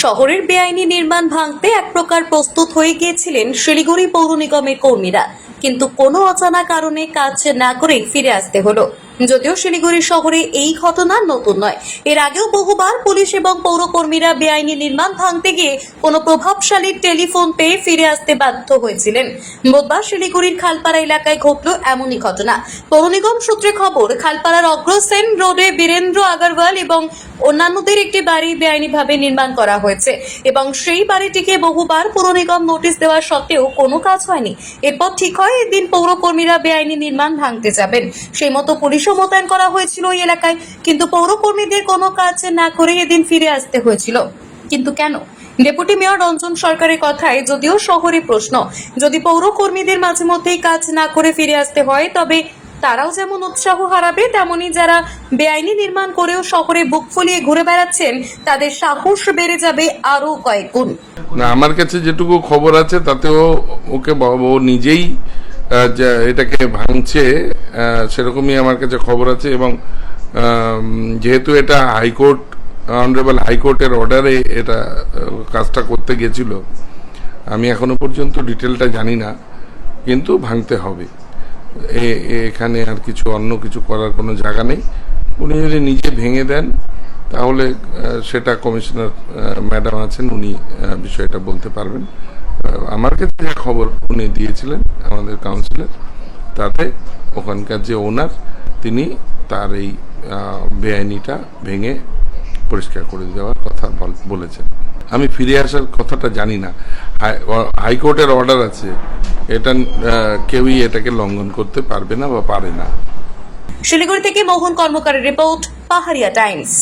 শহরের বেআইনি নির্মাণ ভাঙতে এক প্রকার প্রস্তুত হয়ে গিয়েছিলেন শিলিগুড়ি পৌর নিগমের কর্মীরা, কিন্তু কোনো অজানা কারণে কাজ না করে ফিরে আসতে হলো। যদিও শিলিগুড়ি শহরে এই ঘটনা নতুন নয়, এর আগেও বহুবার পুলিশ এবং পৌরকর্মীরা বেআইনি নির্মাণ ভাঙতে গিয়ে কোনো প্রভাবশালী টেলিফোন পেয়ে ফিরে আসতে বাধ্য হয়েছিলেন। বুধবার শিলিগুড়ির খালপাড়া এলাকায় ঘটল এমনই ঘটনা। পৌর নিগম সূত্রে খবর, খালপাড়ার অগ্রসেন রোডে বীরেন্দ্র আগরওয়াল এবং অন্যান্যদের একটি বাড়ি বেআইনিভাবে নির্মাণ করা হয়েছে এবং সেই বাড়িটিকে বহুবার পৌর নিগম নোটিশ দেওয়া সত্ত্বেও কোনো কাজ হয়নি। এরপর ঠিক হয় এদিন পৌরকর্মীরা বেআইনি নির্মাণ ভাঙতে যাবেন। সেই মতো পুলিশও মোতায়েন করা হয়েছিল ওই এলাকায়, কিন্তু পৌরকর্মীদের কোনো কাজ না করে এদিন ফিরে আসতে হয়েছিল। কিন্তু কেন? ডেপুটি মেয়র রঞ্জন সরকারের কথায় যদিও শহরে প্রশ্ন, যদি পৌরকর্মীদের মাঝে মধ্যেই কাজ না করে ফিরে আসতে হয় তবে তারাও যেমন উৎসাহ হারাবে, তেমনি যারা বেআইনি নির্মাণ করেও শহরে বুক ফুলিয়ে ঘুরে বেড়াচ্ছেন তাদের সাহস বেড়ে যাবে আরো কয়েক গুণ। না, আমার কাছে যেটুকু খবর আছে তাতেও ওকে ও নিজেই এটাকে ভাঙছে, সেরকমই আমার কাছে খবর আছে। এবং যেহেতু এটা হাইকোর্ট, অনারেবল হাইকোর্টের অর্ডারে এটা কাজটা করতে গেছিল, আমি এখনো পর্যন্ত ডিটেলটা জানি না, কিন্তু ভাঙতে হবে। এখানে আর কিছু অন্য কিছু করার কোনো জায়গা নেই। উনি যদি নিজে ভেঙে দেন তাহলে সেটা কমিশনার ম্যাডাম আছেন, উনি বিষয়টা বলতে পারবেন। আমার কাছে যে খবর উনি দিয়েছিলেন আমাদের কাউন্সিলর, তাতে ওখানকার যে ওনার তিনি তার এই বেআইনিটা ভেঙে পরিষ্কার করে দেওয়ার কথা বলেছেন। আমি ফিরে আসার কথাটা জানি না, হাইকোর্টের অর্ডার আছে, এটা কেউই এটাকে লঙ্ঘন করতে পারবে না বা পারে না। শিলিগুড়ি থেকে মোহন কর্মকারের রিপোর্ট, পাহাড়িয়া টাইমস।